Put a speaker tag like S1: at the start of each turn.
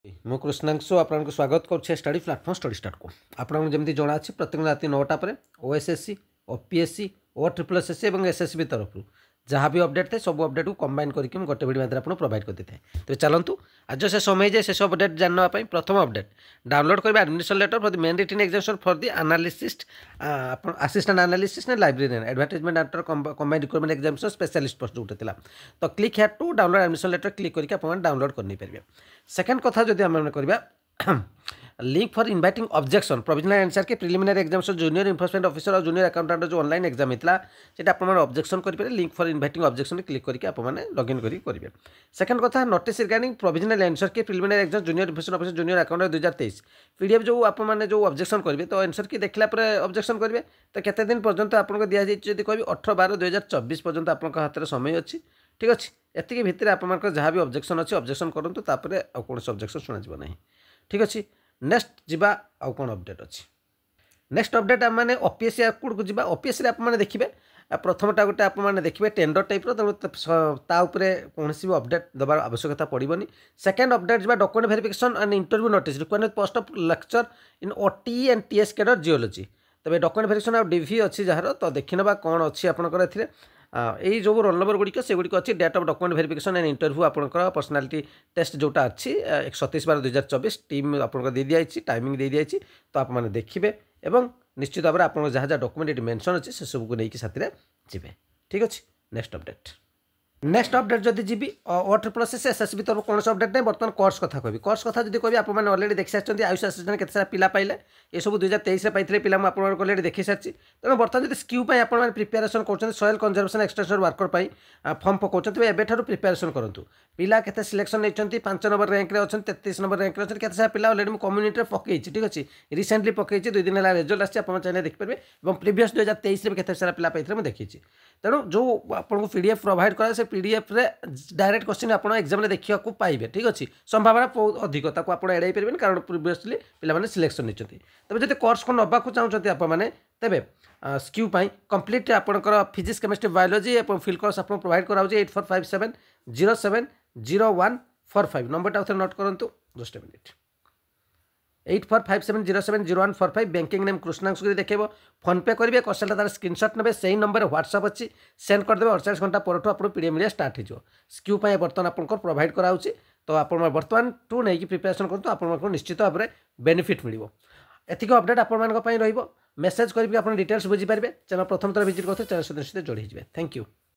S1: ମୁଁ କୃଷ୍ଣାଂଶୁ ଆପଣଙ୍କୁ ସ୍ୱାଗତ କରୁଛି ଷ୍ଟଡି ପ୍ଲାଟଫର୍ମ ଷ୍ଟଡି ଷ୍ଟାର୍ଟ को ଆପଣଙ୍କୁ ଯେମିତି ଜଣା ଅଛି ପ୍ରତ୍ୟେକ ରାତି 9ଟା ପରେ ଓଏସଏସସି ଓପିଏସସି ଓ ट्रिपल एसएससी और एसएसबी तरफ जहाँ भी अपडेट थे सब अपडेट को कंबाइन करके गोटे वीडियो माध्यम आपको प्रोवाइड करते थे। तो चलतु आज से समय जाए शेष अपडेट जानवाई प्रथम अपडेट डाउनलोड करेंगे admission letter for the main written examination for the analyst assistant analyst ना librarian advertisement after combined recruitment examination specialist post जो था तो click here to download admission letter click करके आप डाउनलोड कर पारे। सेकेंड कथा जो आम करवा link for inviting objection provisional answer के preliminary examination junior enforcement officer और जूनियर अकाउंटेंट जो ऑनलाइन एग्जाम होता है आप ऑब्जेक्शन करेंगे link for inviting objection click करके आपने लॉगिन करेंगे। सेकंड कथा नोटिस रिगार्डिंग प्रोविजनल आंसर के preliminary exam junior enforcement officer junior accountant 2023 PDF जो आपने जो ऑब्जेक्शन करेंगे तो आंसर की देखला ऑब्जेक्शन करेंगे तो केते दिन पर्यंत आपको दी जाए कह 18/12/2024 पर्यंत आप हाथ में समय अच्छी ठीक अच्छे एति भितर आप जहाँ भी ऑब्जेक्शन अच्छी ऑब्जेक्शन करूँ तापर कौन ऑब्जेक्शन शुणा ना ठीक अच्छे। नेक्स्ट जीवा आउ कौन अपडेट अच्छी नेक्स्ट अपडेट आम मैंने ओपीएससी आउटपुट को जीवा ओपीएससी आपने देखिए प्रथमटा गोटे आपने देखिए टेंडर टाइप्र तेणुपे कौन भी अपडेट देवार आवश्यकता पड़ोनी। सेकेंड अपडेट जीवा document verification and interview notice requirement post of lecture in OT and TS cadre geology तबे डॉक्यूमेंट वेरिफिकेशन और डीवी अच्छी जार तो देखी ना कौन अच्छी आपंकर यही जो रोल नंबर गुड़िक से गुड़िक अच्छी date of document verification and interview आपंकर पर्सनालिटी टेस्ट जोटा अच्छी 31/12/2024 टीम आपको दी दिखाई टाइमिंग दी दिखाई तो आपने देखिए और निश्चित भाव में आप जहाँ जहाँ डॉक्यूमेंट ये मेंशन अच्छे से सबको लेकिन साथी जी ठीक अच्छे। नेक्स्ट अपडेट अपडेट जब जी ओ ट्रिपल एस एसएसबी तरफ कौन अपडेट नहीं बर्तमान कोर्स कथा कह कोर्स कथा जब कह आपने अलरेडी देखी सारी आयुष असिस्टेंट के सारा पिला पाइले ये सब 2023 पाई पिला अलरेडी देखी सारी तेणु बर्तमान जो स्क्यू आप प्रिपेरेसन कर soil conservation extension worker form पकाउं एवं प्रिपेरेसन करूँ पिला के सिलेक्शन नहीं 5 नंबर रैंक अच्छा 33 नंबर रैंक अच्छे के सारा पिला अलरेडी कम्युनिटी पकई ठीक अच्छे रिसेंटली पकई 2 दिन है रिजल्ट आसी चाहिए देखिपारे और प्रिवियस 2023 में के सारा पिला पाई देखी तेणु जो आपको पीडीएफ प्रोवाइड करा से पीडीएफ रे डायरेक्ट क्वेश्चन आप एग्जाम देखा पाइबे ठीक अच्छे संभावना बहुत अधिक आप एड़ाई पारे कारण प्रिवियसली पे सिलेक्शन नहीं तब जब कोर्स को नवा चाहते आपने तेरे स्क्यू कंप्लीट आपंकर फिजिक्स केमिस्ट्री बायोलॉजी और फिल्ड कोर्स आप प्रोवाइड कराऊँ 8457070145 नंबर टा नोट करूँ just a minute 8457070145 banking name Krishnanshu देखेब फोन पे करेंगे कौशल तार स्क्रीनशॉट ने से नंबर व्हाट्सअप अच्छी सेंड करदे 48 घंटा पर आप पीडीएफ मिलिया स्टार्ट हो स्क्यू बर्तमान आपको प्रोवाइड कराऊँ तो आप बर्तमान टू नहीं प्रिपेरेसन करूँ आपको निश्चित भाव में बेनिफिट मिल एतिक अपडेट आप मेसेज करेंगे आप डिटेल्स बुझीपारे चैनल प्रथम थर विजिट करते चैनल सहित निश्चित जोड़ी थैंक यू।